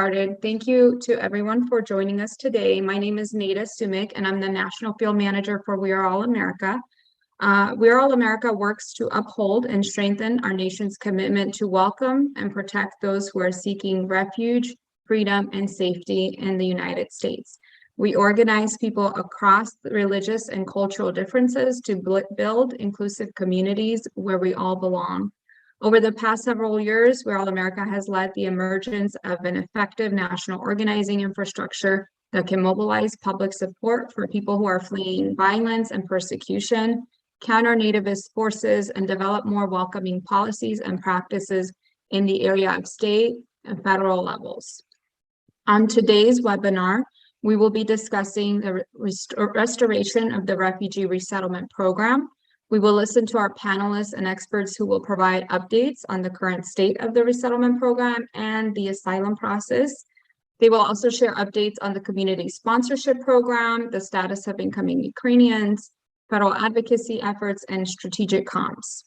Thank you to everyone for joining us today. My name is Nada Sumik, and I'm the National Field Manager for We Are All America. We Are All America works to uphold and strengthen our nation's commitment to welcome and protect those who are seeking refuge, freedom, and safety in the United States. We organize people across religious and cultural differences to build inclusive communities where we all belong. Over the past several years, We Are All America has led the emergence of an effective national organizing infrastructure that can mobilize public support for people who are fleeing violence and persecution, counter nativist forces, and develop more welcoming policies and practices in the area of state and federal levels. On today's webinar, we will be discussing the restoration of the Refugee Resettlement Program. We will listen to our panelists and experts who will provide updates on the current state of the resettlement program and the asylum process. They will also share updates on the community sponsorship program, the status of incoming Ukrainians, federal advocacy efforts, and strategic comps.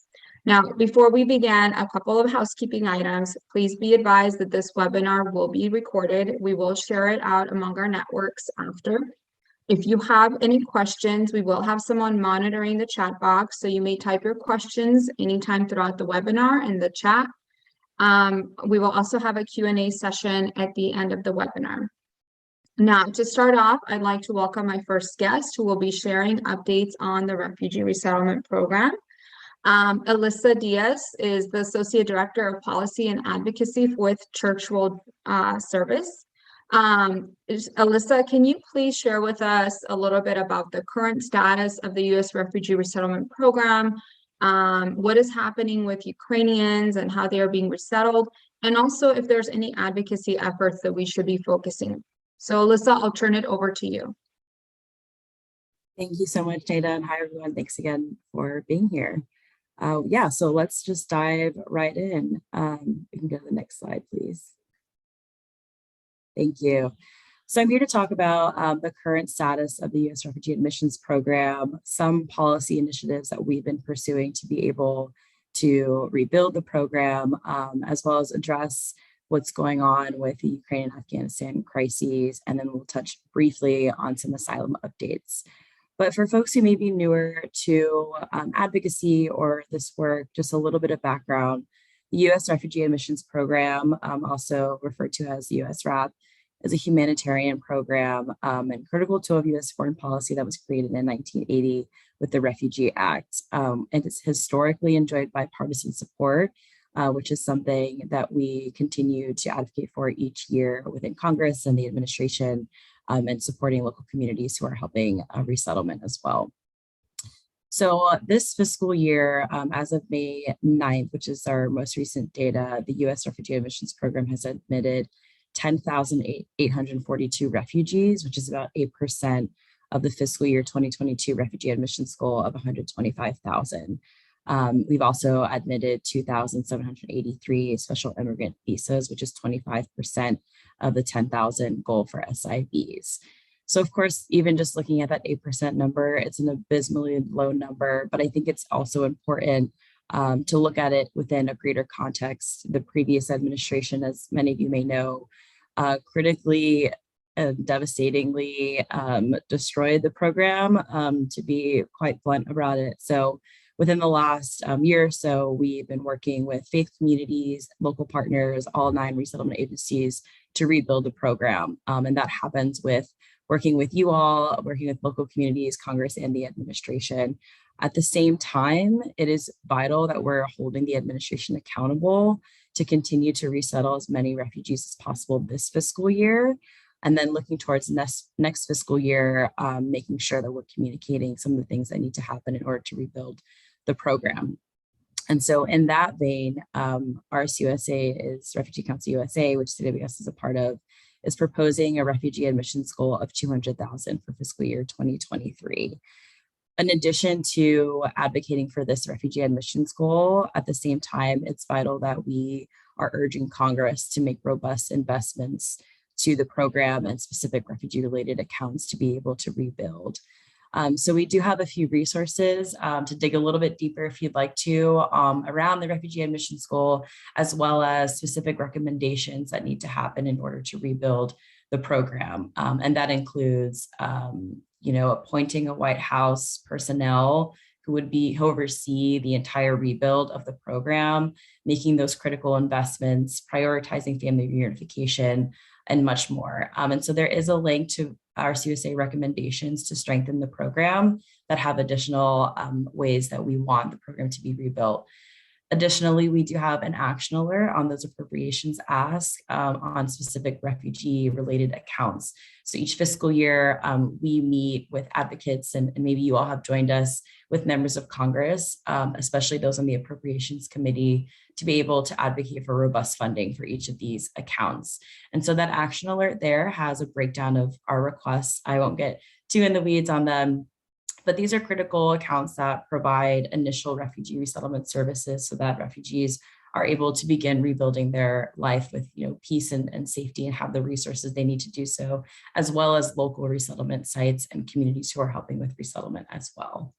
Now, before we begin, a couple of housekeeping items. Please be advised that this webinar will be recorded. We will share it out among our networks after. If you have any questions, we will have someone monitoring the chat box, so you may type your questions anytime throughout the webinar in the chat. We will also have a Q&A session at the end of the webinar. Now, to start off, I'd like to welcome my first guest who will be sharing updates on the Refugee Resettlement Program. Alyssa Diaz is the Associate Director of Policy and Advocacy with Church World Service. Alyssa, can you please share with us a little bit about the current status of the U.S. Refugee Resettlement Program, what is happening with Ukrainians and how they are being resettled, and also if there's any advocacy efforts that we should be focusing. So Alyssa, I'll turn it over to you. Thank you so much, Nada, and hi everyone. Thanks again for being here. So let's just dive right in. We can go to the next slide, please. Thank you. So I'm here to talk about the current status of the U.S. Refugee Admissions Program, some policy initiatives that we've been pursuing to be able to rebuild the program, as well as address what's going on with the Ukraine and Afghanistan crises, and then we'll touch briefly on some asylum updates. But for folks who may be newer to advocacy or this work, just a little bit of background. The U.S. Refugee Admissions Program, also referred to as the U.S. RAP, is a humanitarian program and critical tool of U.S. foreign policy that was created in 1980 with the Refugee Act. And it's historically enjoyed bipartisan support, which is something that we continue to advocate for each year within Congress and the administration, and supporting local communities who are helping resettlement as well. So this fiscal year, as of May 9th, which is our most recent data, the U.S. Refugee Admissions Program has admitted 10,842 refugees, which is about 8% of the fiscal year 2022 refugee admissions goal of 125,000. We've also admitted 2,783 special immigrant visas, which is 25% of the 10,000 goal for SIVs. So of course, even just looking at that 8% number, it's an abysmally low number, but I think it's also important to look at it within a greater context. The previous administration, as many of you may know, critically and devastatingly destroyed the program, to be quite blunt about it. So within the last year or so, we've been working with faith communities, local partners, all 9 resettlement agencies to rebuild the program. And that happens with working with you all, working with local communities, Congress, and the administration. At the same time, it is vital that we're holding the administration accountable to continue to resettle as many refugees as possible this fiscal year. And then looking towards next fiscal year, making sure that we're communicating some of the things that need to happen in order to rebuild the program. And so in that vein, RCUSA is Refugee Council USA, which CWS is a part of, is proposing a refugee admissions goal of 200,000 for fiscal year 2023. In addition to advocating for this refugee admissions goal, at the same time, it's vital that we are urging Congress to make robust investments to the program and specific refugee-related accounts to be able to rebuild. So we do have a few resources to dig a little bit deeper if you'd like to around the refugee admissions goal, as well as specific recommendations that need to happen in order to rebuild the program. And that includes, appointing a White House personnel who oversee the entire rebuild of the program, making those critical investments, prioritizing family reunification, and much more. And so there is a link to RCUSA recommendations to strengthen the program that have additional ways that we want the program to be rebuilt. Additionally, we do have an action alert on those appropriations ask on specific refugee-related accounts. So each fiscal year, we meet with advocates, and maybe you all have joined us with members of Congress, especially those on the Appropriations Committee, to be able to advocate for robust funding for each of these accounts. And so that action alert there has a breakdown of our requests. I won't get too in the weeds on them, but these are critical accounts that provide initial refugee resettlement services so that refugees are able to begin rebuilding their life with peace and safety, and have the resources they need to do so, as well as local resettlement sites and communities who are helping with resettlement as well.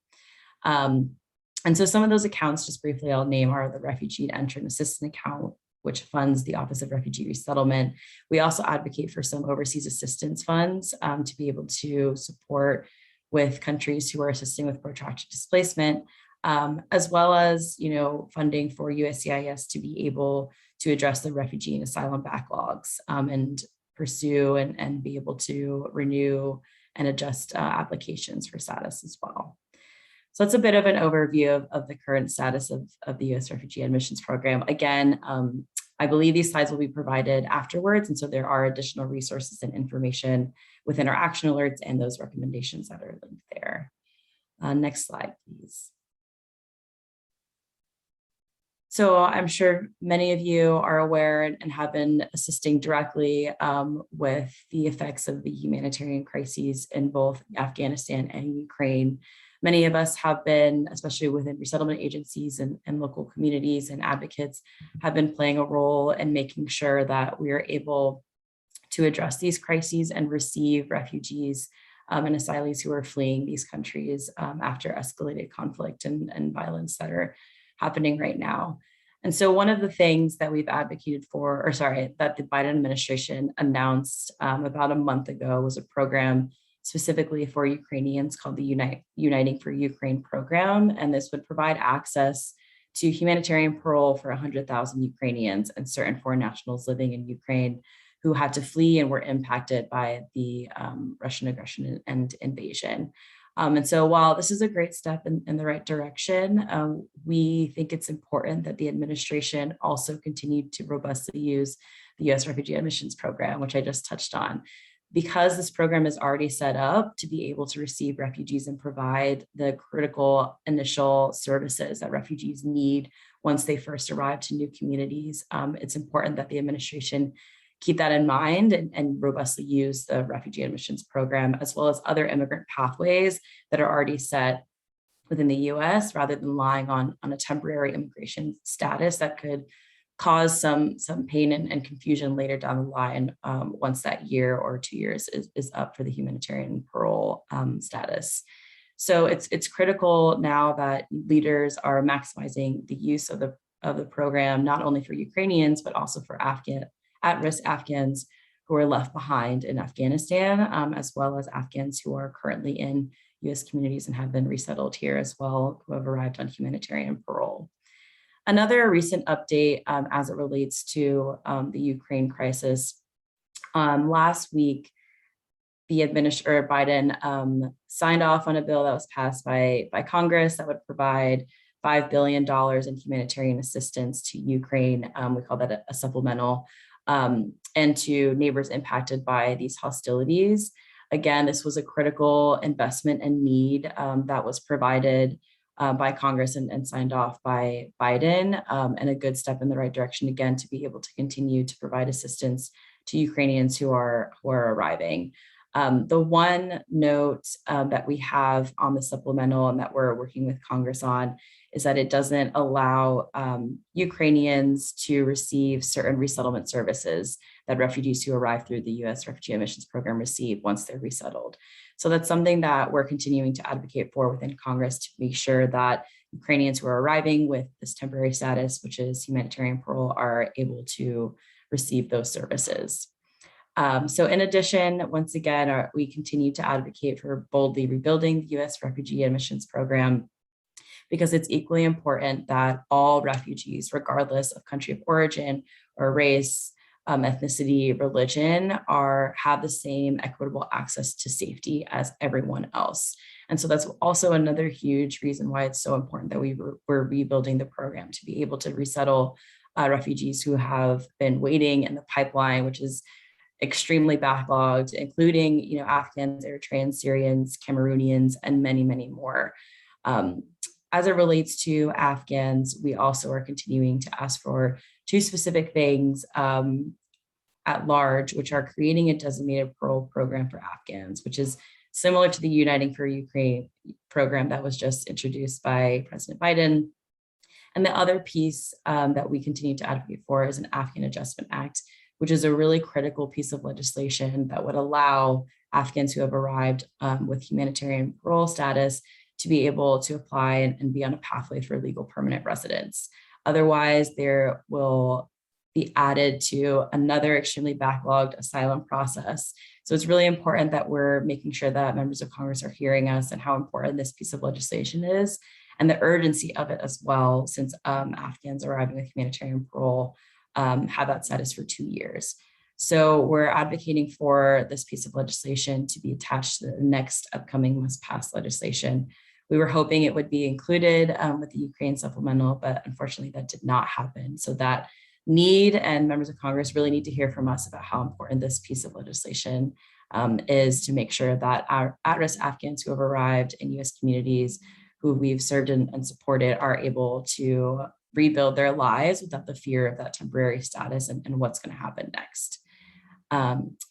And so some of those accounts, just briefly I'll name, are the Refugee Entrant Assistance Account, which funds the Office of Refugee Resettlement. We also advocate for some overseas assistance funds to be able to support with countries who are assisting with protracted displacement, as well as funding for USCIS to be able to address the refugee and asylum backlogs and pursue and be able to renew and adjust applications for status as well. So that's a bit of an overview of the current status of the U.S. Refugee Admissions Program. Again, I believe these slides will be provided afterwards, and so there are additional resources and information within our action alerts and those recommendations that are linked there. Next slide, please. So I'm sure many of you are aware and have been assisting directly with the effects of the humanitarian crises in both Afghanistan and Ukraine. Many of us have been, especially within resettlement agencies and local communities and advocates, have been playing a role in making sure that we are able to address these crises and receive refugees and asylees who are fleeing these countries after escalated conflict and violence that are happening right now. And so one of the things that we've advocated for, that the Biden administration announced about a month ago, was a program specifically for Ukrainians called the Uniting for Ukraine program. And this would provide access to humanitarian parole for 100,000 Ukrainians and certain foreign nationals living in Ukraine who had to flee and were impacted by the Russian aggression and invasion. And so while this is a great step in the right direction, we think it's important that the administration also continue to robustly use the U.S. Refugee Admissions Program, which I just touched on. Because this program is already set up to be able to receive refugees and provide the critical initial services that refugees need once they first arrive to new communities, it's important that the administration keep that in mind and robustly use the Refugee Admissions Program, as well as other immigrant pathways that are already set within the US, rather than relying on a temporary immigration status that could cause some pain and confusion later down the line once that year or 2 years is up for the humanitarian parole status. So it's critical now that leaders are maximizing the use of the program, not only for Ukrainians, but also for at-risk Afghans who are left behind in Afghanistan, as well as Afghans who are currently in US communities and have been resettled here as well, who have arrived on humanitarian parole. Another recent update as it relates to the Ukraine crisis, last week, Biden signed off on a bill that was passed by Congress that would provide $5 billion in humanitarian assistance to Ukraine. We call that a supplemental, and to neighbors impacted by these hostilities. Again, this was a critical investment and need that was provided by Congress and signed off by Biden, and a good step in the right direction, again, to be able to continue to provide assistance to Ukrainians who are arriving. The one note that we have on the supplemental and that we're working with Congress on is that it doesn't allow Ukrainians to receive certain resettlement services that refugees who arrive through the U.S. Refugee Admissions Program receive once they're resettled. So that's something that we're continuing to advocate for within Congress to make sure that Ukrainians who are arriving with this temporary status, which is humanitarian parole, are able to receive those services. So in addition, once again, we continue to advocate for boldly rebuilding the U.S. Refugee Admissions Program, because it's equally important that all refugees, regardless of country of origin or race, ethnicity, religion, have the same equitable access to safety as everyone else. And so that's also another huge reason why it's so important that we're rebuilding the program to be able to resettle refugees who have been waiting in the pipeline, which is extremely backlogged, including, Afghans, Eritreans, Syrians, Cameroonians, and many, many more. As it relates to Afghans, we also are continuing to ask for two specific things at large, which are creating a designated parole program for Afghans, which is similar to the Uniting for Ukraine program that was just introduced by President Biden. And the other piece that we continue to advocate for is an Afghan Adjustment Act, which is a really critical piece of legislation that would allow Afghans who have arrived with humanitarian parole status to be able to apply and be on a pathway for legal permanent residence. Otherwise, there will be added to another extremely backlogged asylum process. So it's really important that we're making sure that members of Congress are hearing us and how important this piece of legislation is and the urgency of it as well, since Afghans arriving with humanitarian parole have that status for 2 years. So we're advocating for this piece of legislation to be attached to the next upcoming must-pass legislation. We were hoping it would be included with the Ukraine supplemental, but unfortunately that did not happen. So that need, and members of Congress really need to hear from us about how important this piece of legislation is to make sure that our at-risk Afghans who have arrived in US communities who we've served and supported are able to rebuild their lives without the fear of that temporary status and what's going to happen next.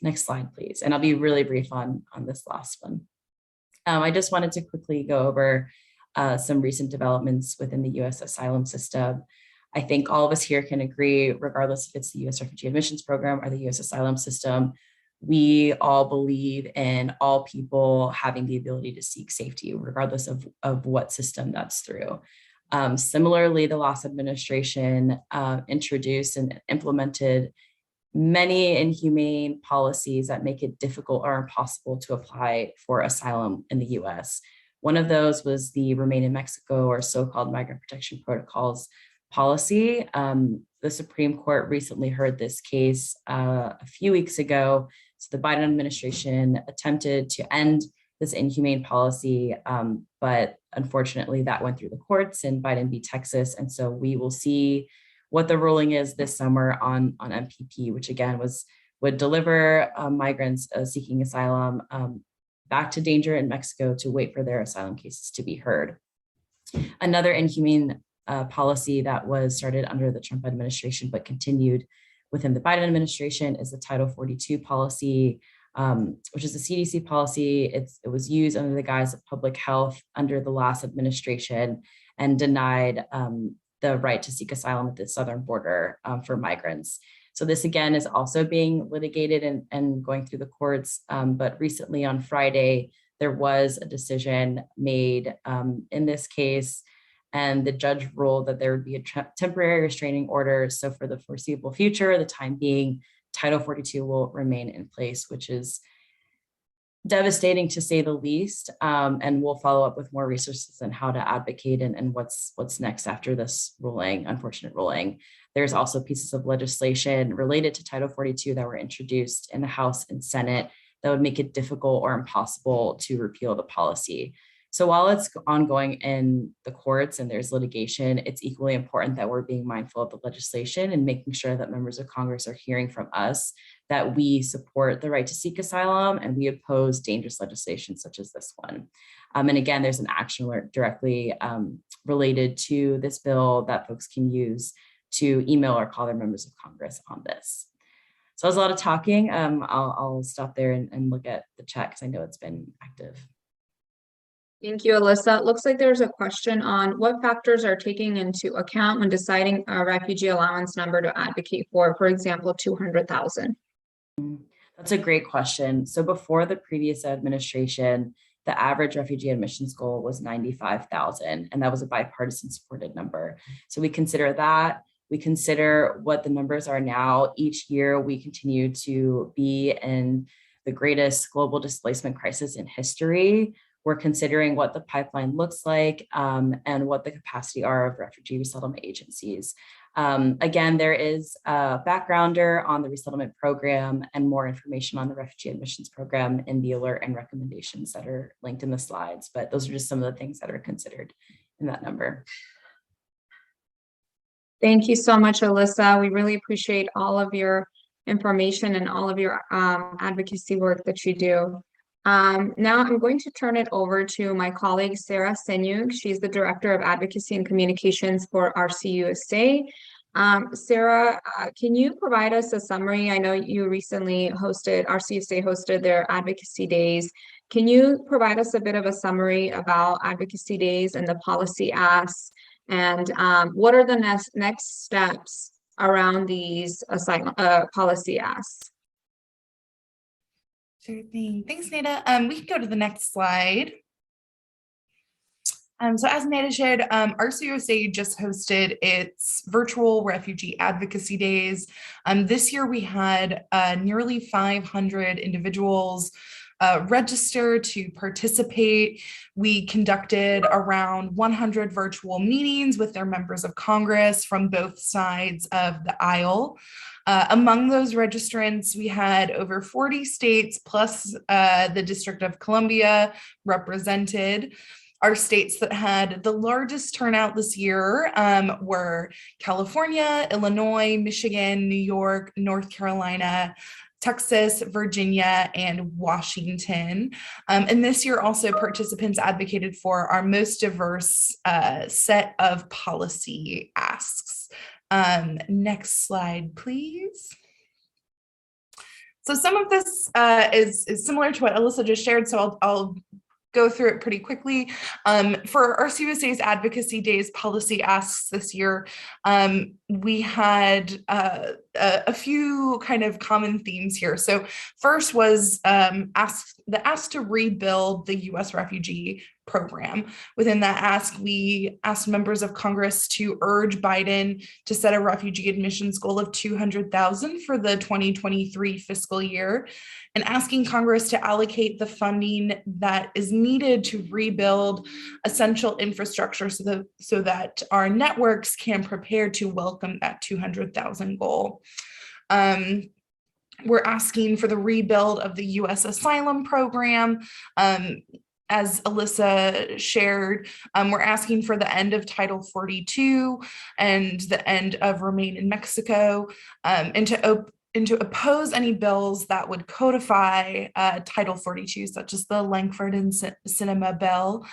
Next slide, please. And I'll be really brief on this last one. I just wanted to quickly go over some recent developments within the US asylum system. I think all of us here can agree, regardless if it's the US Refugee Admissions Program or the US asylum system, we all believe in all people having the ability to seek safety, regardless of what system that's through. Similarly, the last administration introduced and implemented many inhumane policies that make it difficult or impossible to apply for asylum in the US. One of those was the Remain in Mexico, or so-called Migrant Protection Protocols policy. The Supreme Court recently heard this case a few weeks ago. So the Biden administration attempted to end this inhumane policy, but unfortunately that went through the courts in Biden v. Texas. And so we will see what the ruling is this summer on MPP, which again would deliver migrants seeking asylum back to danger in Mexico to wait for their asylum cases to be heard. Another inhumane policy that was started under the Trump administration but continued within the Biden administration is the Title 42 policy, which is a CDC policy. It was used under the guise of public health under the last administration and denied the right to seek asylum at the southern border for migrants. So this again is also being litigated and going through the courts. But recently on Friday, there was a decision made in this case, and the judge ruled that there would be a temporary restraining order. So for the foreseeable future, the time being, Title 42 will remain in place, which is devastating to say the least. And we'll follow up with more resources on how to advocate and what's next after this ruling, unfortunate ruling. There's also pieces of legislation related to Title 42 that were introduced in the House and Senate that would make it difficult or impossible to repeal the policy. So while it's ongoing in the courts and there's litigation, it's equally important that we're being mindful of the legislation and making sure that members of Congress are hearing from us that we support the right to seek asylum and we oppose dangerous legislation such as this one. And again, there's an action alert directly related to this bill that folks can use to email or call their members of Congress on this. So that was a lot of talking. I'll stop there and look at the chat because I know it's been active. Thank you, Alyssa. It looks like there's a question on what factors are taking into account when deciding a refugee allowance number to advocate for example, 200,000. That's a great question. So before the previous administration, the average refugee admissions goal was 95,000, and that was a bipartisan supported number. So we consider that. We consider what the numbers are now. Each year, we continue to be in the greatest global displacement crisis in history. We're considering what the pipeline looks like and what the capacity are of refugee resettlement agencies. Again, there is a backgrounder on the resettlement program and more information on the refugee admissions program in the alert and recommendations that are linked in the slides, but those are just some of the things that are considered in that number. Thank you so much, Alyssa. We really appreciate all of your information and all of your advocacy work that you do. Now I'm going to turn it over to my colleague, Sarah Senyug. She's the Director of Advocacy and Communications for RCUSA. Sarah, can you provide us a summary? I know you recently RCUSA hosted their Advocacy Days. Can you provide us a bit of a summary about Advocacy Days and the policy asks? And what are the next steps around these policy asks? Sure thing. Thanks, Nada. We can go to the next slide. So as Nada shared, RCUSA just hosted its virtual refugee advocacy days. This year we had nearly 500 individuals register to participate. We conducted around 100 virtual meetings with their members of Congress from both sides of the aisle. Among those registrants, we had over 40 states plus the District of Columbia represented. Our states that had the largest turnout this year were California, Illinois, Michigan, New York, North Carolina, Texas, Virginia, and Washington. And this year also participants advocated for our most diverse set of policy asks. Next slide, please. So some of this is similar to what Alyssa just shared, so I'll go through it pretty quickly. For RCUSA's Advocacy Days policy asks this year, we had a few kind of common themes here. So first was the ask to rebuild the U.S. refugee program. Within that ask, we asked members of Congress to urge Biden to set a refugee admissions goal of 200,000 for the 2023 fiscal year, and asking Congress to allocate the funding that is needed to rebuild essential infrastructure so that our networks can prepare to welcome that 200,000 goal. We're asking for the rebuild of the U.S. asylum program. As Alyssa shared, we're asking for the end of Title 42 and the end of Remain in Mexico, and to oppose any bills that would codify Title 42, such as the Langford and Sinema bill.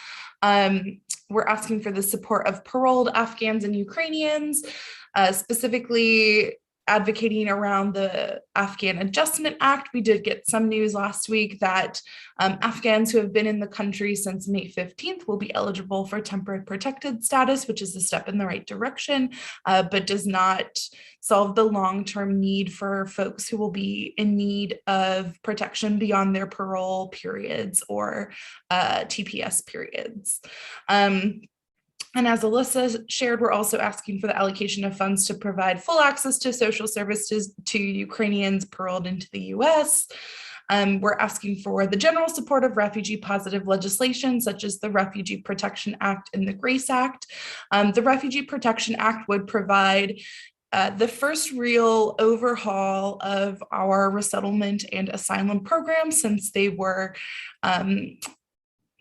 We're asking for the support of paroled Afghans and Ukrainians, specifically advocating around the Afghan Adjustment Act. We did get some news last week that Afghans who have been in the country since May 15th will be eligible for temporary protected status, which is a step in the right direction, but does not solve the long-term need for folks who will be in need of protection beyond their parole periods or TPS periods. And as Alyssa shared, we're also asking for the allocation of funds to provide full access to social services to Ukrainians paroled into the US. We're asking for the general support of refugee positive legislation, such as the Refugee Protection Act and the GRACE Act. The Refugee Protection Act would provide the first real overhaul of our resettlement and asylum programs since they were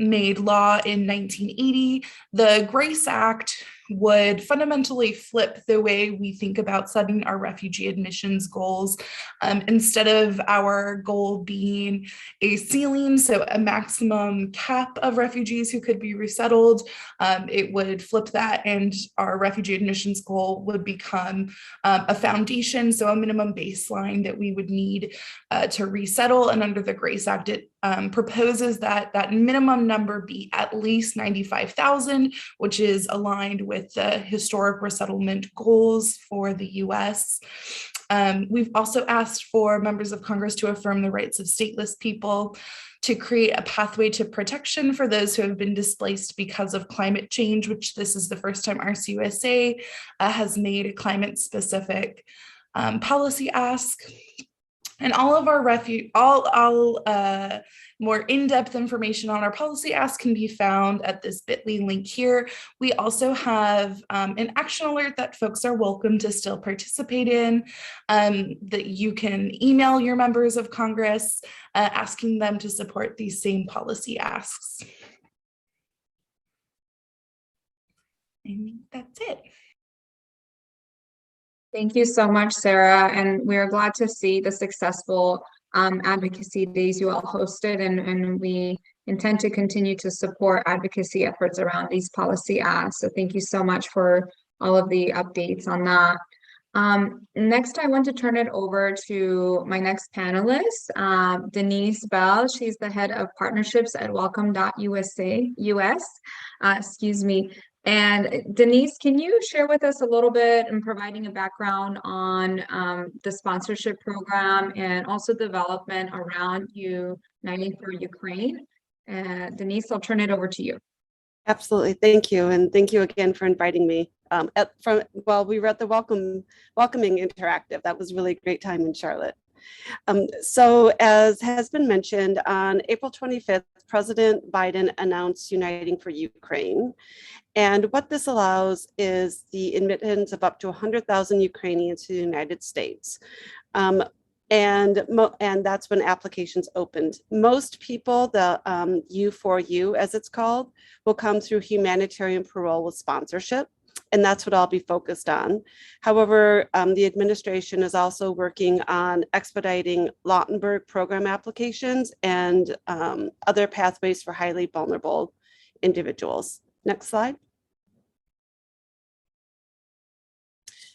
made law in 1980. The GRACE Act would fundamentally flip the way we think about setting our refugee admissions goals. Instead of our goal being a ceiling, so a maximum cap of refugees who could be resettled, it would flip that, and our refugee admissions goal would become a foundation, so a minimum baseline that we would need to resettle. And under the GRACE Act, it proposes that that minimum number be at least 95,000, which is aligned with the historic resettlement goals for the US. We've also asked for members of Congress to affirm the rights of stateless people, to create a pathway to protection for those who have been displaced because of climate change, which this is the first time RCUSA has made a climate-specific policy ask. And all of our more in-depth information on our policy ask can be found at this bit.ly link here. We also have an action alert that folks are welcome to still participate in, that you can email your members of Congress asking them to support these same policy asks. I think that's it. Thank you so much, Sarah. And we are glad to see the successful advocacy days you all hosted, and we intend to continue to support advocacy efforts around these policy asks. So thank you so much for all of the updates on that. Next, I want to turn it over to my next panelist, Denise Bell. She's the head of partnerships at Welcome.USA US. Excuse me. And Denise, can you share with us a little bit and providing a background on the sponsorship program and also development around Uniting for Ukraine? Denise, I'll turn it over to you. Absolutely. Thank you. And thank you again for inviting me. We were at the Welcoming Interactive. That was really a great time in Charlotte. So as has been mentioned, on April 25th, President Biden announced Uniting for Ukraine. And what this allows is the admittance of up to 100,000 Ukrainians to the United States. And that's when applications opened. Most people, the U4U as it's called, will come through humanitarian parole with sponsorship. And that's what I'll be focused on. However, the administration is also working on expediting Lautenberg program applications and other pathways for highly vulnerable individuals. Next slide.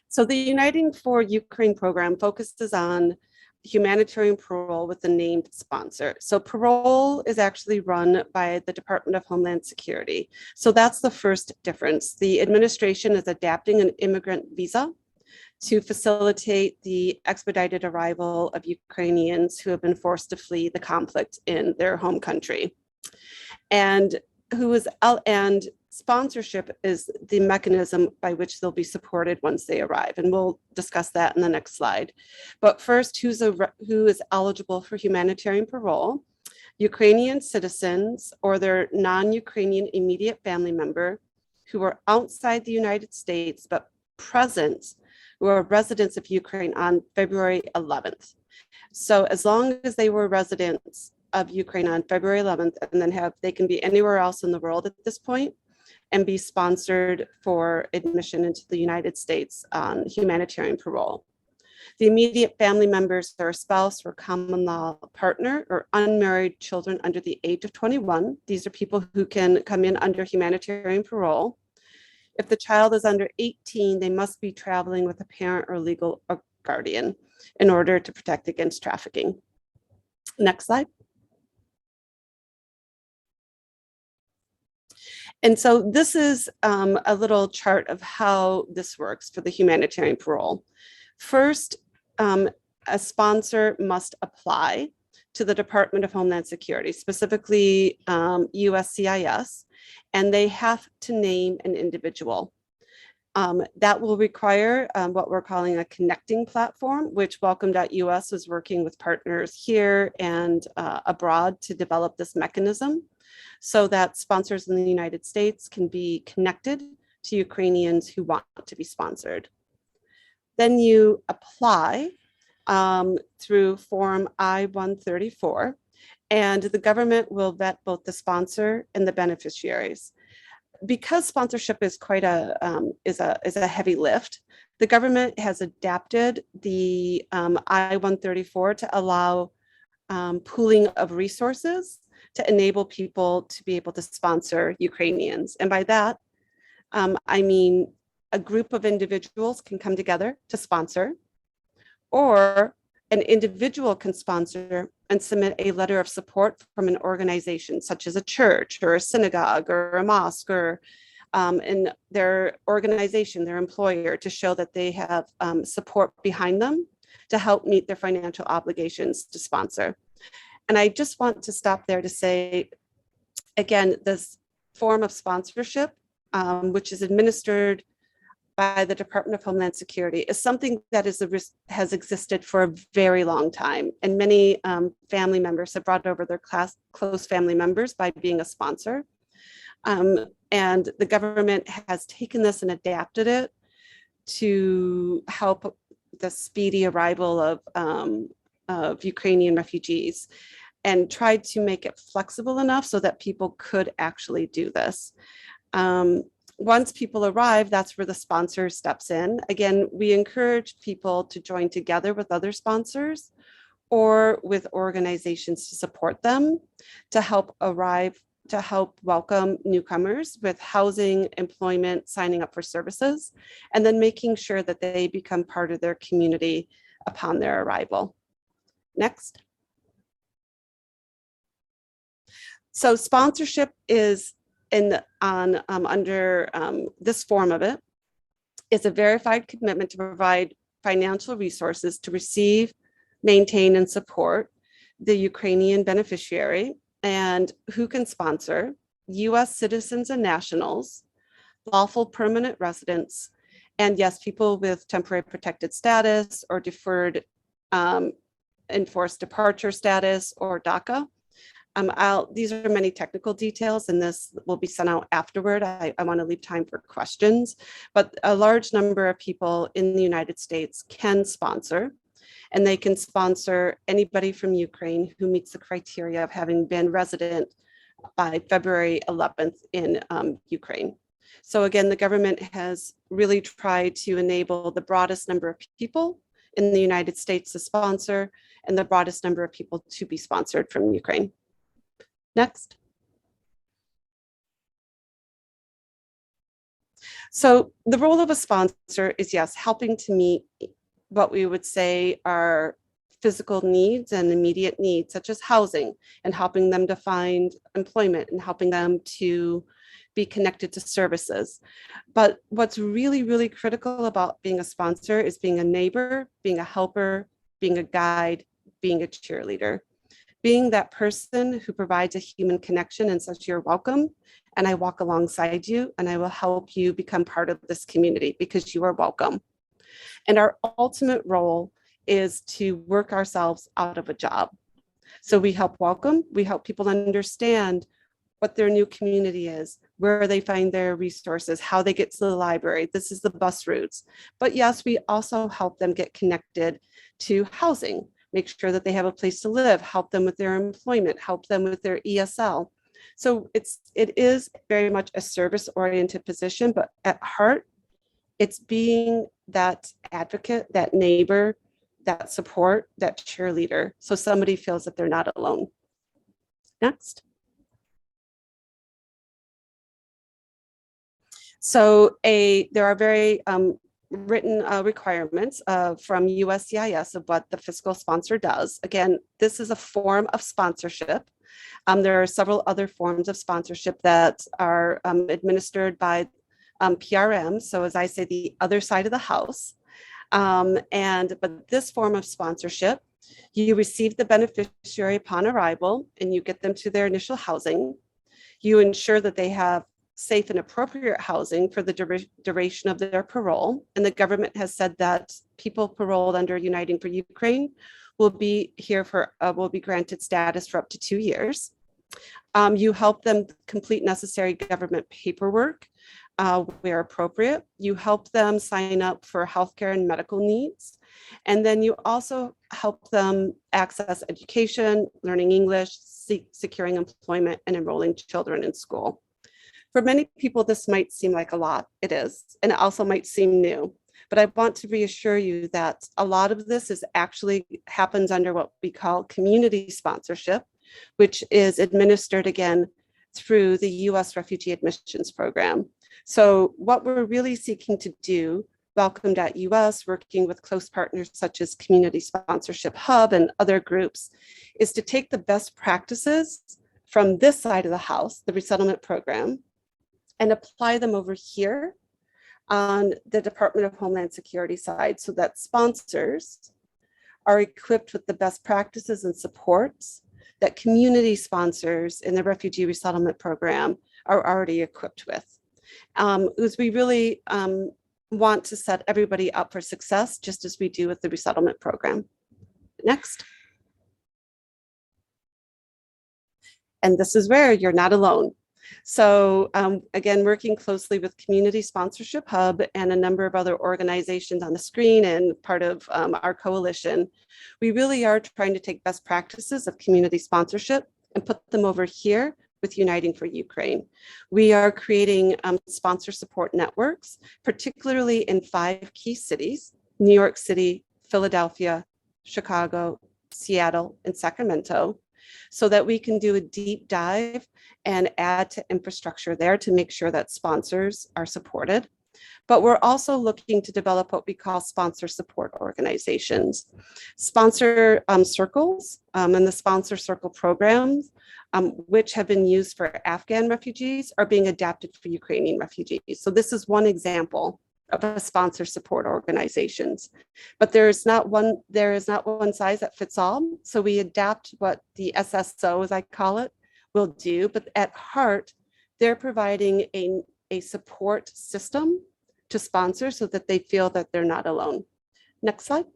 So the Uniting for Ukraine program focuses on humanitarian parole with a named sponsor. So parole is actually run by the Department of Homeland Security. So that's the first difference. The administration is adapting an immigrant visa to facilitate the expedited arrival of Ukrainians who have been forced to flee the conflict in their home country. And sponsorship is the mechanism by which they'll be supported once they arrive. And we'll discuss that in the next slide. But first, who is eligible for humanitarian parole? Ukrainian citizens or their non-Ukrainian immediate family member who are outside the United States but present, who are residents of Ukraine on February 11th. So as long as they were residents of Ukraine on February 11th, and then they can be anywhere else in the world at this point, and be sponsored for admission into the United States on humanitarian parole. The immediate family members are a spouse or common law partner or unmarried children under the age of 21. These are people who can come in under humanitarian parole. If the child is under 18, they must be traveling with a parent or legal guardian in order to protect against trafficking. Next slide. And so this is a little chart of how this works for the humanitarian parole. First, a sponsor must apply to the Department of Homeland Security, specifically USCIS, and they have to name an individual. That will require what we're calling a connecting platform, which Welcome.US is working with partners here and abroad to develop this mechanism, so that sponsors in the United States can be connected to Ukrainians who want to be sponsored. Then you apply through Form I-134, and the government will vet both the sponsor and the beneficiaries. because sponsorship is quite is a heavy lift, the government has adapted the I-134 to allow pooling of resources to enable people to be able to sponsor Ukrainians. And by that, I mean a group of individuals can come together to sponsor, or an individual can sponsor and submit a letter of support from an organization such as a church or a synagogue or a mosque or in their organization, their employer, to show that they have support behind them to help meet their financial obligations to sponsor. And I just want to stop there to say, again, this form of sponsorship, which is administered by the Department of Homeland Security, is something that has existed for a very long time. And many family members have brought over their close family members by being a sponsor. And the government has taken this and adapted it to help the speedy arrival of Ukrainian refugees, and tried to make it flexible enough so that people could actually do this. Once people arrive, that's where the sponsor steps in. Again, we encourage people to join together with other sponsors or with organizations to support them, to help welcome newcomers with housing, employment, signing up for services, and then making sure that they become part of their community upon their arrival. Next. So sponsorship is under this form of it, is a verified commitment to provide financial resources to receive, maintain, and support the Ukrainian beneficiary, and who can sponsor US citizens and nationals, lawful permanent residents, and yes, people with temporary protected status or deferred enforced departure status or DACA. These are many technical details, and this will be sent out afterward. I want to leave time for questions, but a large number of people in the United States can sponsor, and they can sponsor anybody from Ukraine who meets the criteria of having been resident by February 11th in Ukraine. So again, the government has really tried to enable the broadest number of people in the United States to sponsor, and the broadest number of people to be sponsored from Ukraine. Next. So the role of a sponsor is, yes, helping to meet what we would say are physical needs and immediate needs, such as housing, and helping them to find employment and helping them to be connected to services. But what's really, really critical about being a sponsor is being a neighbor, being a helper, being a guide, being a cheerleader. Being that person who provides a human connection and says, you're welcome, and I walk alongside you, and I will help you become part of this community because you are welcome. And our ultimate role is to work ourselves out of a job. So we help welcome, we help people understand what their new community is, where they find their resources, how they get to the library. This is the bus routes. But yes, we also help them get connected to housing. Make sure that they have a place to live, help them with their employment, help them with their ESL. So it is very much a service-oriented position, but at heart, it's being that advocate, that neighbor, that support, that cheerleader, so somebody feels that they're not alone. Next. So there are very written requirements from USCIS of what the fiscal sponsor does. Again, this is a form of sponsorship. There are several other forms of sponsorship that are administered by PRM. So as I say, the other side of the house. But this form of sponsorship, you receive the beneficiary upon arrival and you get them to their initial housing. You ensure that they have safe and appropriate housing for the duration of their parole. And the government has said that people paroled under Uniting for Ukraine will be here will be granted status for up to 2 years. You help them complete necessary government paperwork where appropriate. You help them sign up for healthcare and medical needs. And then you also help them access education, learning English, securing employment, and enrolling children in school. For many people, this might seem like a lot. It is, and it also might seem new. But I want to reassure you that a lot of this is actually happens under what we call community sponsorship, which is administered again through the U.S. Refugee Admissions Program. So what we're really seeking to do, Welcome.US, working with close partners such as Community Sponsorship Hub and other groups, is to take the best practices from this side of the house, the resettlement program, and apply them over here on the Department of Homeland Security side so that sponsors are equipped with the best practices and supports that community sponsors in the Refugee Resettlement Program are already equipped with. Because we really want to set everybody up for success, just as we do with the resettlement program. Next. And this is where you're not alone. So again, working closely with Community Sponsorship Hub and a number of other organizations on the screen and part of our coalition, we really are trying to take best practices of community sponsorship and put them over here with Uniting for Ukraine. We are creating sponsor support networks, particularly in 5 key cities: New York City, Philadelphia, Chicago, Seattle, and Sacramento, so that we can do a deep dive and add to infrastructure there to make sure that sponsors are supported. But we're also looking to develop what we call sponsor support organizations. Sponsor circles and the sponsor circle programs, which have been used for Afghan refugees, are being adapted for Ukrainian refugees. So this is one example of a sponsor support organizations, but there is not one size that fits all. So we adapt what the SSO, as I call it, will do, but at heart, they're providing a support system to sponsors so that they feel that they're not alone. Next slide.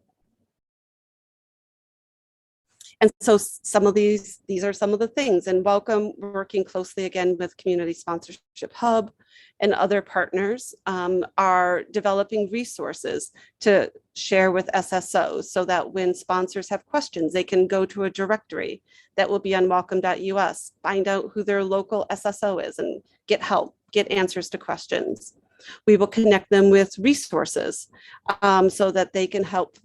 And so some of these are some of the things. And Welcome, working closely again with Community Sponsorship Hub and other partners, are developing resources to share with SSOs so that when sponsors have questions, they can go to a directory that will be on Welcome.US, find out who their local SSO is and get help, get answers to questions. We will connect them with resources so that they can help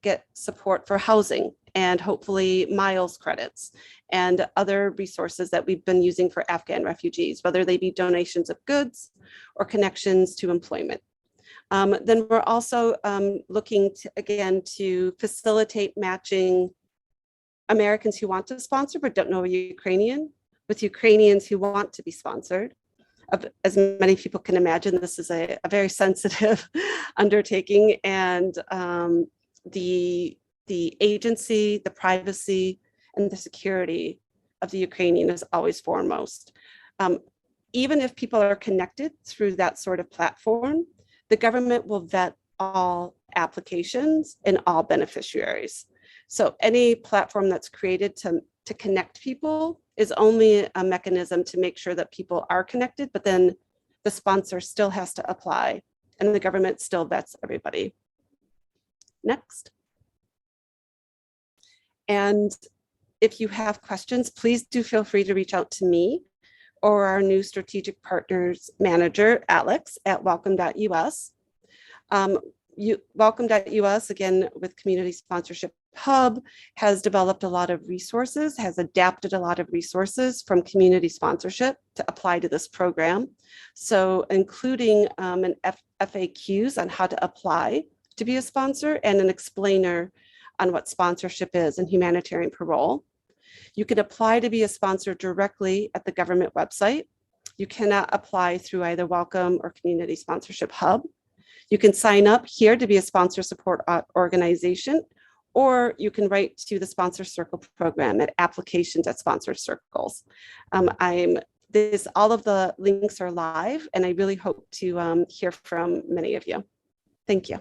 get support for housing and hopefully miles credits and other resources that we've been using for Afghan refugees, whether they be donations of goods or connections to employment. Then we're also looking to, again, to facilitate matching Americans who want to sponsor but don't know a Ukrainian with Ukrainians who want to be sponsored. As many people can imagine, this is a very sensitive undertaking, and the agency, the privacy, and the security of the Ukrainian is always foremost. Even if people are connected through that sort of platform, the government will vet all applications and all beneficiaries. So any platform that's created to connect people is only a mechanism to make sure that people are connected, but then the sponsor still has to apply and the government still vets everybody. Next. And if you have questions, please do feel free to reach out to me or our new strategic partners manager, Alex, at Welcome.US. Welcome.US, again, with Community Sponsorship Hub, has developed a lot of resources, has adapted a lot of resources from community sponsorship to apply to this program. So including an FAQs on how to apply to be a sponsor and an explainer on what sponsorship is and humanitarian parole. You can apply to be a sponsor directly at the government website. You cannot apply through either Welcome or Community Sponsorship Hub. You can sign up here to be a sponsor support organization, or you can write to the Sponsor Circle program at applications@Sponsor Circles. All of the links are live, and I really hope to hear from many of you. Thank you.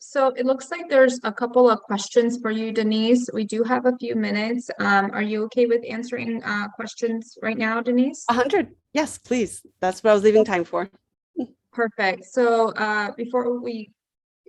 So it looks like there's a couple of questions for you, Denise. We do have a few minutes. Are you okay with answering questions right now, Denise? 100, yes, please. That's what I was leaving time for. Perfect. So before we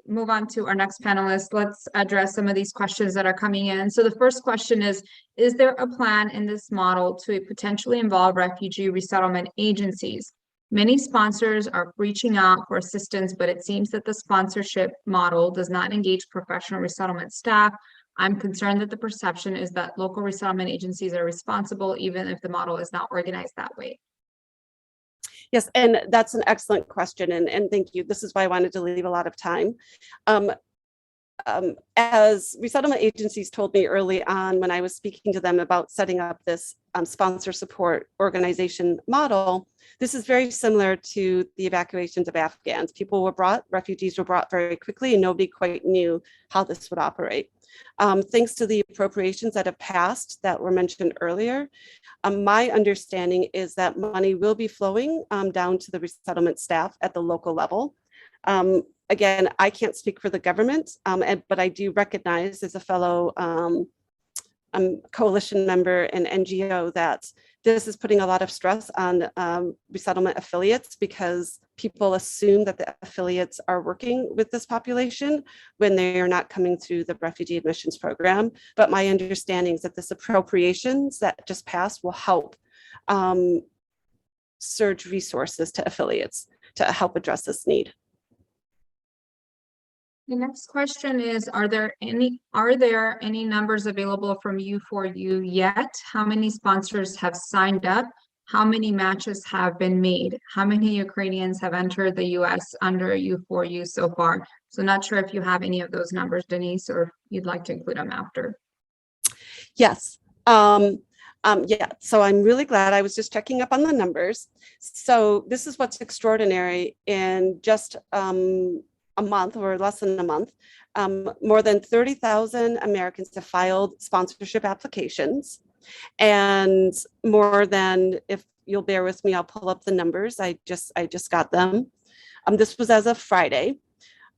move on to our next panelist, let's address some of these questions that are coming in. So the first question is there a plan in this model to potentially involve refugee resettlement agencies? Many sponsors are reaching out for assistance, but it seems that the sponsorship model does not engage professional resettlement staff. I'm concerned that the perception is that local resettlement agencies are responsible, even if the model is not organized that way. Yes, and that's an excellent question, and thank you. This is why I wanted to leave a lot of time. As resettlement agencies told me early on when I was speaking to them about setting up this sponsor support organization model, this is very similar to the evacuations of Afghans. Refugees were brought very quickly, and nobody quite knew how this would operate. Thanks to the appropriations that have passed that were mentioned earlier, my understanding is that money will be flowing down to the resettlement staff at the local level. Again, I can't speak for the government, but I do recognize as a fellow coalition member and NGO that this is putting a lot of stress on resettlement affiliates, because people assume that the affiliates are working with this population when they are not coming through the refugee admissions program. But my understanding is that this appropriations that just passed will help surge resources to affiliates to help address this need. The next question is, are there any numbers available from U4U yet? How many sponsors have signed up? How many matches have been made? How many Ukrainians have entered the US under U4U so far? So not sure if you have any of those numbers, Denise, or you'd like to include them after. Yes. Yeah, so I'm really glad. I was just checking up on the numbers. So this is what's extraordinary. In just a month or less than a month, more than 30,000 Americans have filed sponsorship applications, and more than, if you'll bear with me, I'll pull up the numbers. I just got them. This was as of Friday.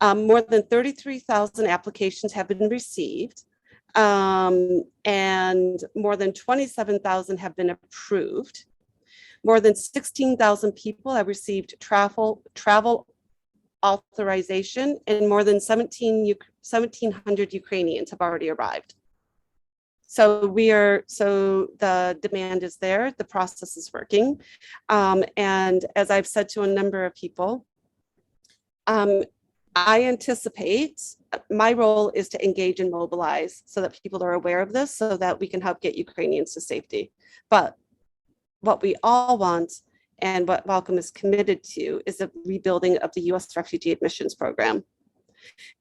More than 33,000 applications have been received, and more than 27,000 have been approved. More than 16,000 people have received travel authorization, and more than 1,700 Ukrainians have already arrived. So the demand is there, the process is working. And as I've said to a number of people, I anticipate my role is to engage and mobilize so that people are aware of this, so that we can help get Ukrainians to safety. But what we all want, and what Welcome is committed to, is the rebuilding of the U.S. refugee admissions program.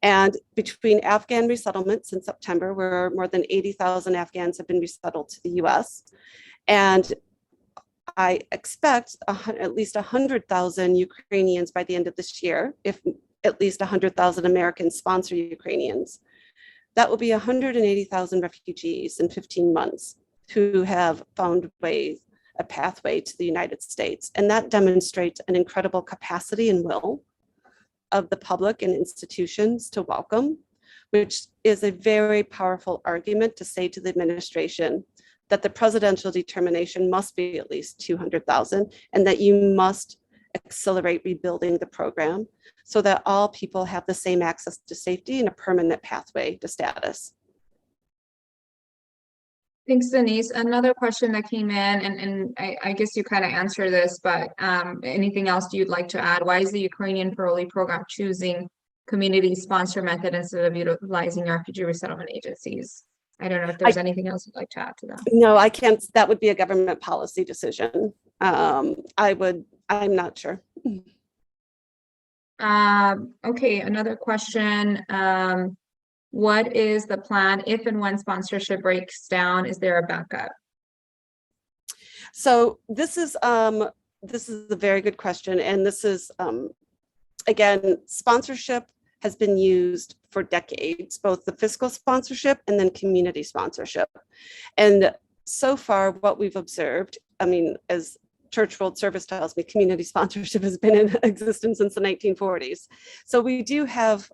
And between Afghan resettlements in September, where more than 80,000 Afghans have been resettled to the U.S., and I expect at least 100,000 Ukrainians by the end of this year, if at least 100,000 Americans sponsor Ukrainians, that will be 180,000 refugees in 15 months who have found a pathway to the United States. And that demonstrates an incredible capacity and will of the public and institutions to welcome, which is a very powerful argument to say to the administration that the presidential determination must be at least 200,000, and that you must accelerate rebuilding the program so that all people have the same access to safety and a permanent pathway to status. Thanks, Denise. Another question that came in, and I guess you kind of answered this, but anything else you'd like to add? Why is the Ukrainian Parole program choosing community sponsor method instead of utilizing refugee resettlement agencies? I don't know if there's anything else you'd like to add to that. No, I can't. That would be a government policy decision. I'm not sure. Okay, another question. What is the plan if and when sponsorship breaks down? Is there a backup? So this is a very good question, and this is again, sponsorship has been used for decades, both the fiscal sponsorship and then community sponsorship. And so far, what we've observed, I mean, as Church World Service tells me, community sponsorship has been in existence since the 1940s. So we do have,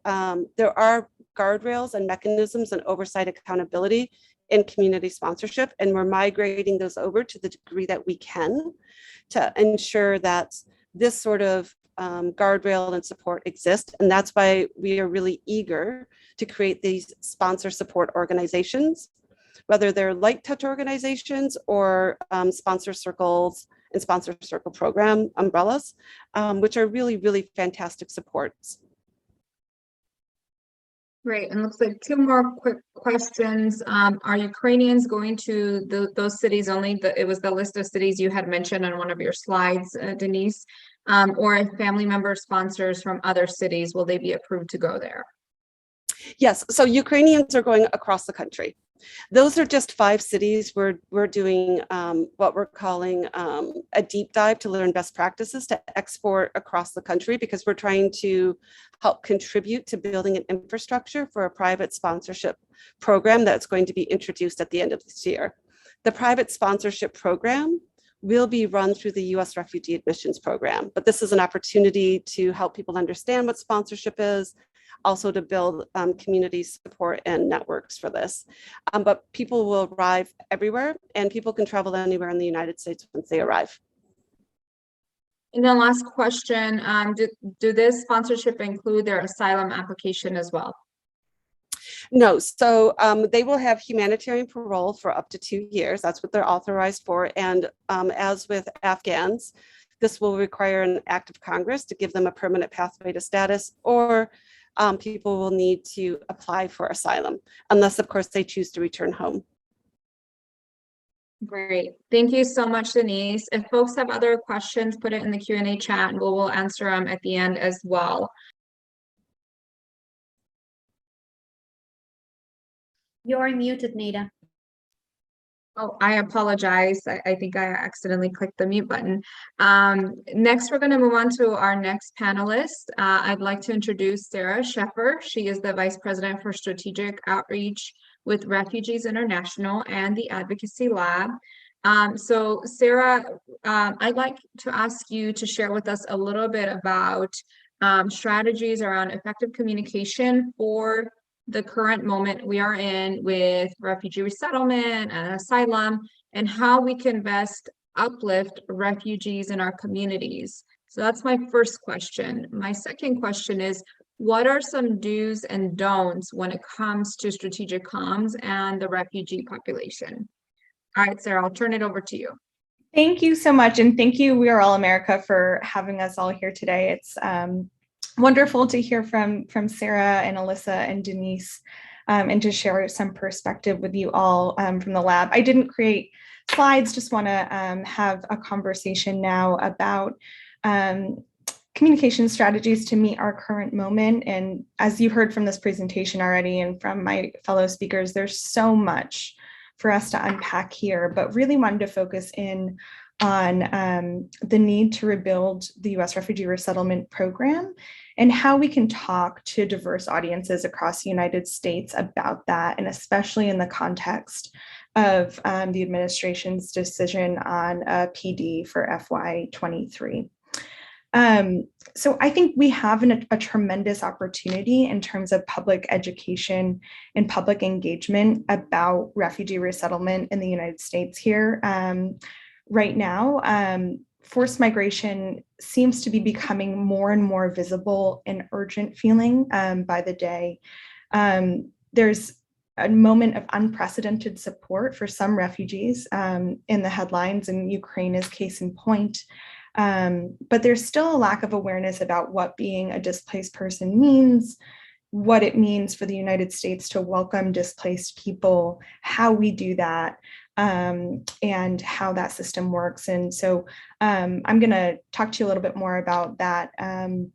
there are guardrails and mechanisms and oversight accountability in community sponsorship, and we're migrating those over to the degree that we can to ensure that this sort of guardrail and support exist. And that's why we are really eager to create these sponsor support organizations, whether they're light touch organizations or sponsor circles and sponsor circle program umbrellas, which are really, really fantastic supports. Great, and looks like two more quick questions. Are Ukrainians going to those cities only? It was the list of cities you had mentioned on one of your slides, Denise. Or if family member sponsors from other cities, will they be approved to go there? Yes, so Ukrainians are going across the country. Those are just 5 cities. We're doing what we're calling a deep dive to learn best practices to export across the country, because we're trying to help contribute to building an infrastructure for a private sponsorship program that's going to be introduced at the end of this year. The private sponsorship program will be run through the U.S. Refugee Admissions Program, but this is an opportunity to help people understand what sponsorship is, also to build community support and networks for this. But people will arrive everywhere, and people can travel anywhere in the United States once they arrive. And then last question, do this sponsorship include their asylum application as well? No, so they will have humanitarian parole for up to 2 years. That's what they're authorized for. And as with Afghans, this will require an act of Congress to give them a permanent pathway to status, or people will need to apply for asylum, unless, of course, they choose to return home. Great. Thank you so much, Denise. If folks have other questions, put it in the Q&A chat and we'll answer them at the end as well. You're muted, Nada. Oh, I apologize. I think I accidentally clicked the mute button. Next, we're going to move on to our next panelist. I'd like to introduce Sarah Sheffer. She is the Vice President for Strategic Outreach with Refugees International and the Advocacy Lab. So Sarah, I'd like to ask you to share with us a little bit about strategies around effective communication for the current moment we are in with refugee resettlement and asylum, and how we can best uplift refugees in our communities. So that's my first question. My second question is, what are some do's and don'ts when it comes to strategic comms and the refugee population? All right, Sarah, I'll turn it over to you. Thank you so much. And thank you, We Are All America, for having us all here today. It's wonderful to hear from Sarah and Alyssa and Denise, and to share some perspective with you all from the lab. I didn't create slides, just want to have a conversation now about communication strategies to meet our current moment. And as you heard from this presentation already and from my fellow speakers, there's so much for us to unpack here, but really wanted to focus in on the need to rebuild the U.S. Refugee Resettlement Program and how we can talk to diverse audiences across the United States about that, and especially in the context of the administration's decision on a PD for FY23. So I think we have a tremendous opportunity in terms of public education and public engagement about refugee resettlement in the United States here. Right now, forced migration seems to be becoming more and more visible and urgent feeling by the day. There's a moment of unprecedented support for some refugees in the headlines, and Ukraine is case in point. But there's still a lack of awareness about what being a displaced person means, what it means for the United States to welcome displaced people, how we do that, and how that system works. And so I'm going to talk to you a little bit more about that and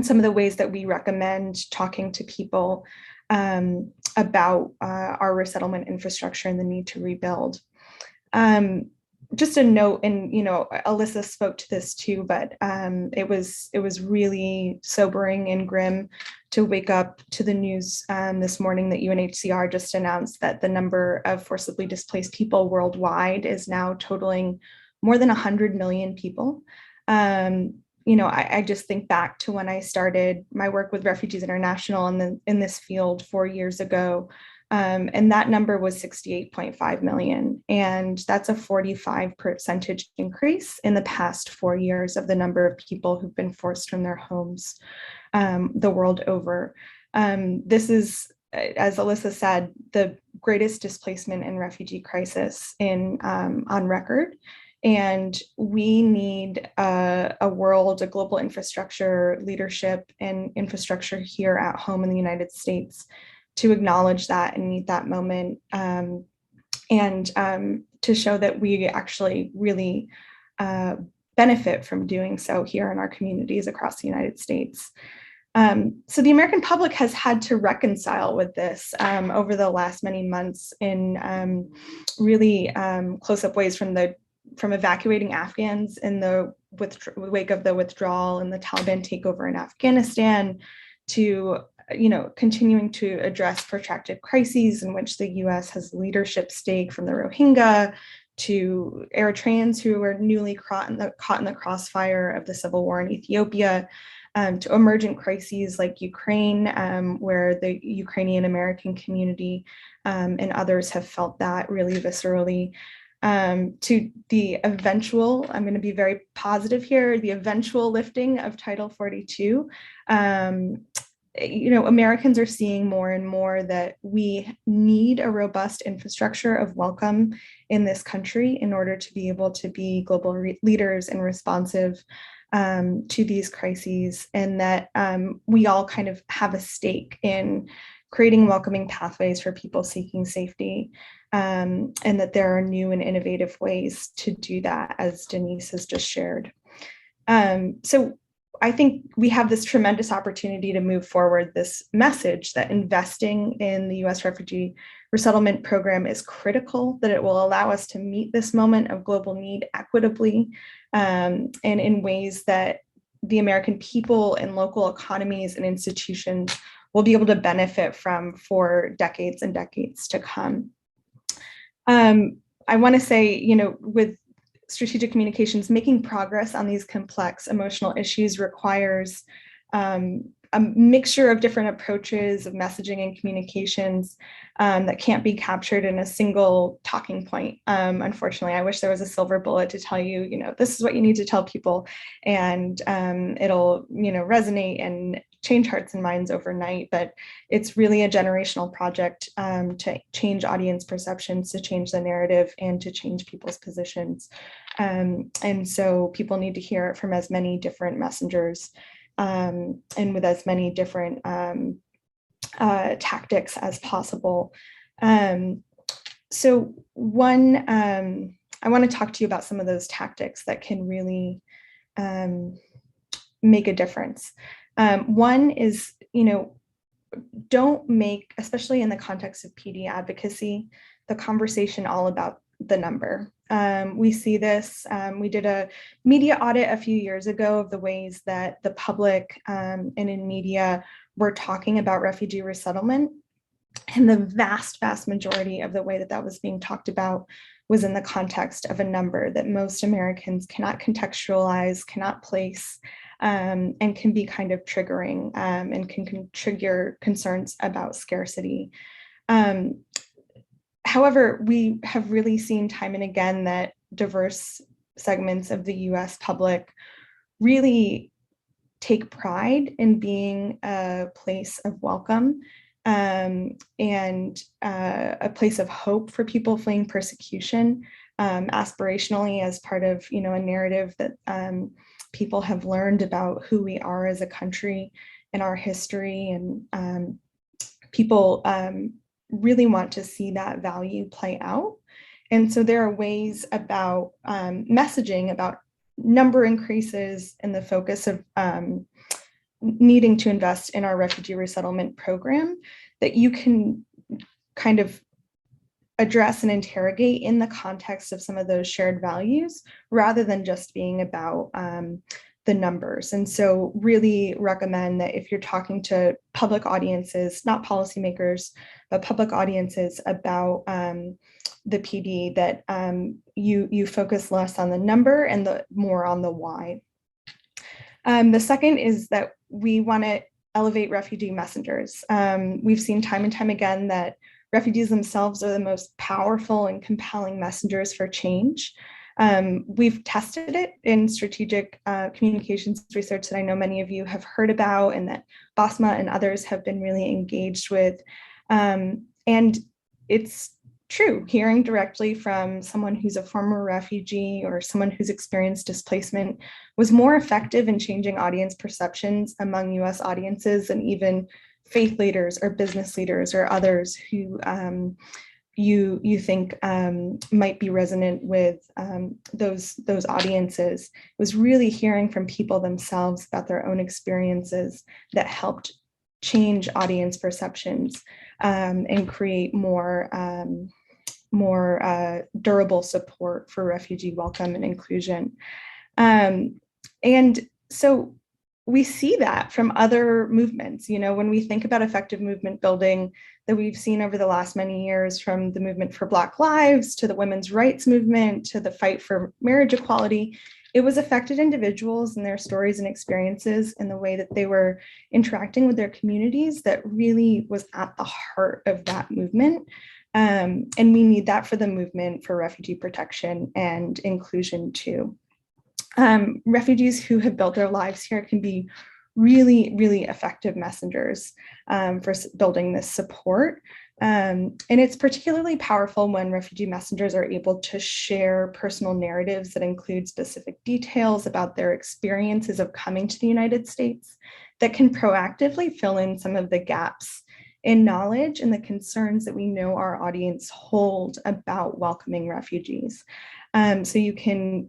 some of the ways that we recommend talking to people about our resettlement infrastructure and the need to rebuild. Just a note, and Alyssa spoke to this too, but it was really sobering and grim to wake up to the news this morning that UNHCR just announced that the number of forcibly displaced people worldwide is now totaling more than 100 million people. I just think back to when I started my work with Refugees International in this field 4 years ago. And that number was 68.5 million. And that's a 45% increase in the past 4 years of the number of people who've been forced from their homes the world over. This is, as Alyssa said, the greatest displacement and refugee crisis on record. And we need a world, a global infrastructure, leadership, and infrastructure here at home in the United States to acknowledge that and meet that moment, and to show that we actually really benefit from doing so here in our communities across the United States. So the American public has had to reconcile with this over the last many months in really close-up ways, from evacuating Afghans in the wake of the withdrawal and the Taliban takeover in Afghanistan, to continuing to address protracted crises in which the U.S. has leadership stake, from the Rohingya to Eritreans who were newly caught in the crossfire of the civil war in Ethiopia, to emergent crises like Ukraine, where the Ukrainian American community and others have felt that really viscerally, to the eventual, I'm going to be very positive here, the eventual lifting of Title 42. Americans are seeing more and more that we need a robust infrastructure of welcome in this country in order to be able to be global leaders and responsive to these crises, and that we all kind of have a stake in creating welcoming pathways for people seeking safety, and that there are new and innovative ways to do that, as Denise has just shared. So I think we have this tremendous opportunity to move forward this message that investing in the U.S. Refugee Resettlement Program is critical, that it will allow us to meet this moment of global need equitably, and in ways that the American people and local economies and institutions will be able to benefit from for decades and decades to come. I want to say, with strategic communications, making progress on these complex emotional issues requires a mixture of different approaches of messaging and communications that can't be captured in a single talking point. Unfortunately, I wish there was a silver bullet to tell you, this is what you need to tell people, and it'll, resonate and change hearts and minds overnight. But it's really a generational project to change audience perceptions, to change the narrative, and to change people's positions. And so people need to hear it from as many different messengers, and with as many different tactics as possible. So one, I want to talk to you about some of those tactics that can really make a difference. One is, don't make, especially in the context of PD advocacy, the conversation all about the number. We see this, we did a media audit a few years ago of the ways that the public and in media were talking about refugee resettlement. And the vast, vast majority of the way that that was being talked about was in the context of a number that most Americans cannot contextualize, cannot place, and can be kind of triggering, and can trigger concerns about scarcity. However, we have really seen time and again that diverse segments of the US public really take pride in being a place of welcome, and a place of hope for people fleeing persecution, aspirationally, as part of a narrative that people have learned about who we are as a country and our history, and people really want to see that value play out. And so there are ways about messaging about number increases and the focus of needing to invest in our refugee resettlement program that you can kind of address and interrogate in the context of some of those shared values, rather than just being about the numbers. And so really recommend that if you're talking to public audiences, not policymakers, but public audiences about the PD, that you focus less on the number and more on the why. The second is that we want to elevate refugee messengers. We've seen time and time again that refugees themselves are the most powerful and compelling messengers for change. We've tested it in strategic communications research that I know many of you have heard about and that BOSMA and others have been really engaged with. And it's true, hearing directly from someone who's a former refugee or someone who's experienced displacement was more effective in changing audience perceptions among US audiences than even faith leaders or business leaders or others who you think might be resonant with those audiences. It was really hearing from people themselves about their own experiences that helped change audience perceptions and create more durable support for refugee welcome and inclusion. And so we see that from other movements. You know, when we think about effective movement building that we've seen over the last many years, from the movement for Black lives to the women's rights movement to the fight for marriage equality, it was affected individuals and their stories and experiences in the way that they were interacting with their communities that really was at the heart of that movement. And we need that for the movement for refugee protection and inclusion too. Refugees who have built their lives here can be really, really effective messengers for building this support. And it's particularly powerful when refugee messengers are able to share personal narratives that include specific details about their experiences of coming to the United States that can proactively fill in some of the gaps in knowledge and the concerns that we know our audience hold about welcoming refugees. So you can,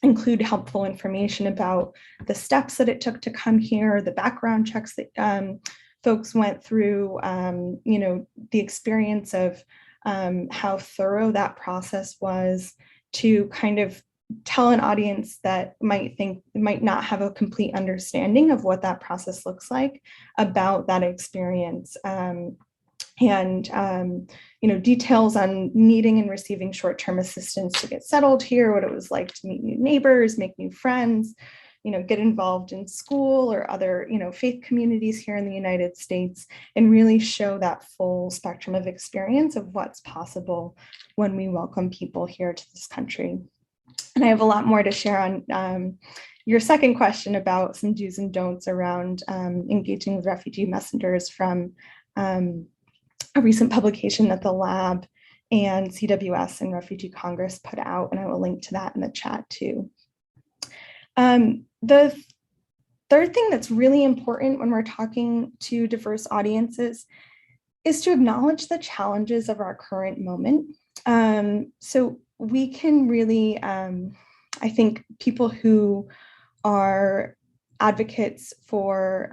include helpful information about the steps that it took to come here, the background checks that folks went through, the experience of how thorough that process was, to kind of tell an audience that might not have a complete understanding of what that process looks like about that experience. Details on needing and receiving short-term assistance to get settled here, what it was like to meet new neighbors, make new friends, get involved in school or other, faith communities here in the United States, and really show that full spectrum of experience of what's possible when we welcome people here to this country. And I have a lot more to share on your second question about some do's and don'ts around engaging with refugee messengers from a recent publication that the lab and CWS and Refugee Congress put out, and I will link to that in the chat too. The third thing that's really important when we're talking to diverse audiences is to acknowledge the challenges of our current moment. So we can really, I think people who are advocates for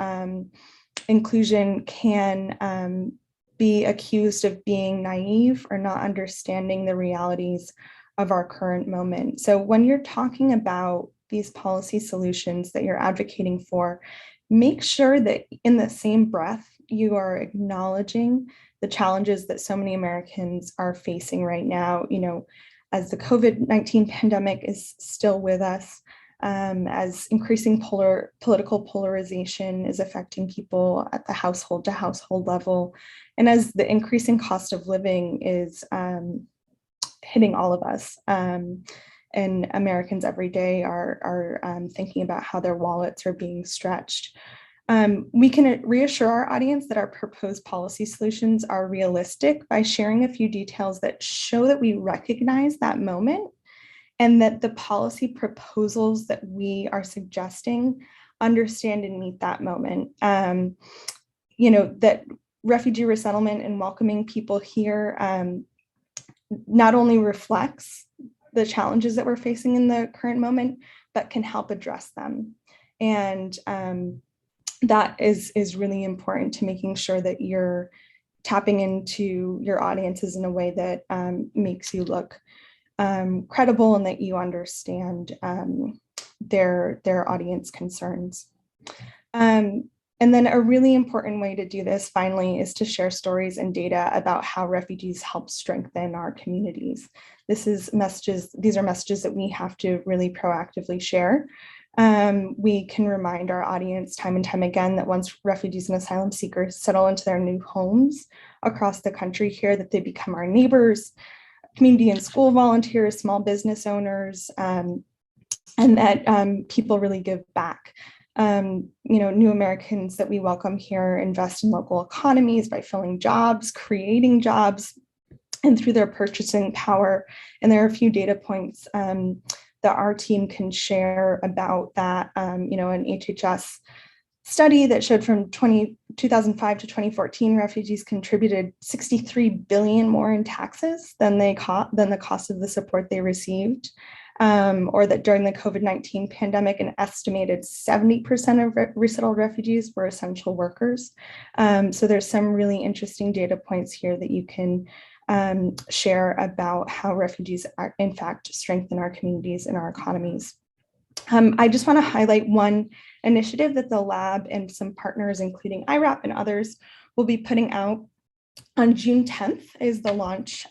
inclusion can be accused of being naive or not understanding the realities of our current moment. So when you're talking about these policy solutions that you're advocating for, make sure that in the same breath, you are acknowledging the challenges that so many Americans are facing right now, as the COVID-19 pandemic is still with us, as increasing political polarization is affecting people at the household to household level, and as the increasing cost of living is hitting all of us. And Americans every day are thinking about how their wallets are being stretched. We can reassure our audience that our proposed policy solutions are realistic by sharing a few details that show that we recognize that moment and that the policy proposals that we are suggesting understand and meet that moment. That refugee resettlement and welcoming people here not only reflects the challenges that we're facing in the current moment, but can help address them. And that is really important to making sure that you're tapping into your audiences in a way that makes you look credible and that you understand their audience concerns. And then a really important way to do this, finally, is to share stories and data about how refugees help strengthen our communities. These are messages that we have to really proactively share. We can remind our audience time and time again that once refugees and asylum seekers settle into their new homes across the country here, that they become our neighbors, community and school volunteers, small business owners, and that people really give back. New Americans that we welcome here invest in local economies by filling jobs, creating jobs, and through their purchasing power. And there are a few data points that our team can share about that. An HHS study that showed from 2005 to 2014, refugees contributed 63 billion more in taxes than the cost of the support they received. Or that during the COVID-19 pandemic, an estimated 70% of resettled refugees were essential workers. So there's some really interesting data points here that you can share about how refugees are, in fact, strengthen our communities and our economies. I just want to highlight one initiative that the lab and some partners, including IRAP and others, will be putting out on June 10th is the launch.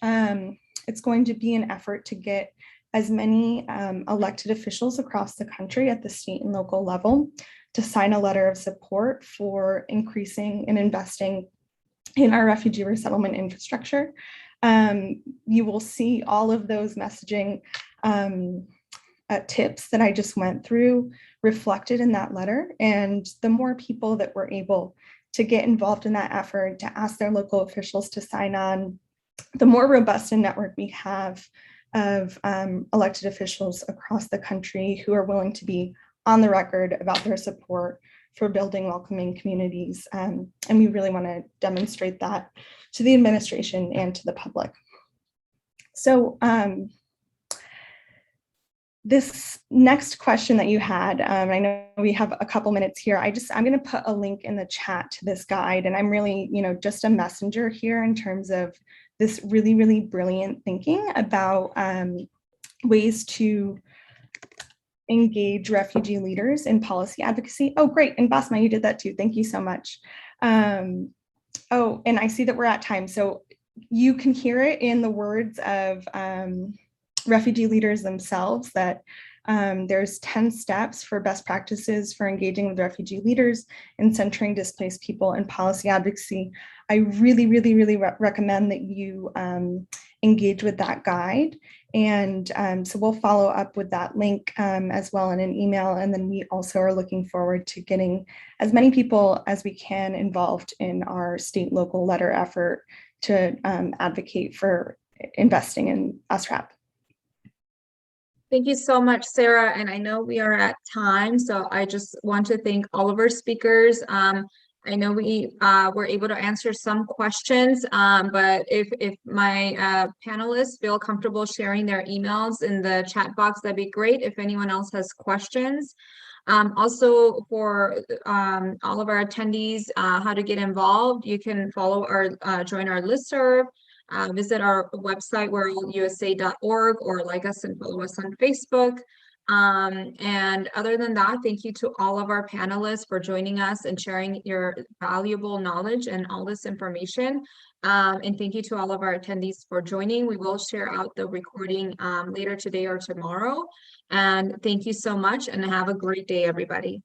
It's going to be an effort to get as many elected officials across the country at the state and local level to sign a letter of support for increasing and investing in our refugee resettlement infrastructure. You will see all of those messaging tips that I just went through reflected in that letter. And the more people that were able to get involved in that effort, to ask their local officials to sign on, the more robust a network we have of elected officials across the country who are willing to be on the record about their support for building welcoming communities. And we really want to demonstrate that to the administration and to the public. So this next question that you had, I know we have a couple minutes here. I'm going to put a link in the chat to this guide, and I'm really, just a messenger here in terms of this really, really brilliant thinking about ways to engage refugee leaders in policy advocacy. Oh, great. And Basma, you did that too. Thank you so much. Oh, and I see that we're at time. So you can hear it in the words of refugee leaders themselves that there's 10 steps for best practices for engaging with refugee leaders and centering displaced people in policy advocacy. I really, really, really recommend that you engage with that guide. And so we'll follow up with that link as well in an email. And then we also are looking forward to getting as many people as we can involved in our state local letter effort to advocate for investing in SRAP. Thank you so much, Sarah. And I know we are at time, so I just want to thank all of our speakers. I know we were able to answer some questions, but if my panelists feel comfortable sharing their emails in the chat box, that'd be great if anyone else has questions. Also for all of our attendees, how to get involved, you can follow our, join our listserv, visit our website, worldusa.org, or like us and follow us on Facebook. And other than that, thank you to all of our panelists for joining us and sharing your valuable knowledge and all this information. And thank you to all of our attendees for joining. We will share out the recording later today or tomorrow. And thank you so much and have a great day, everybody.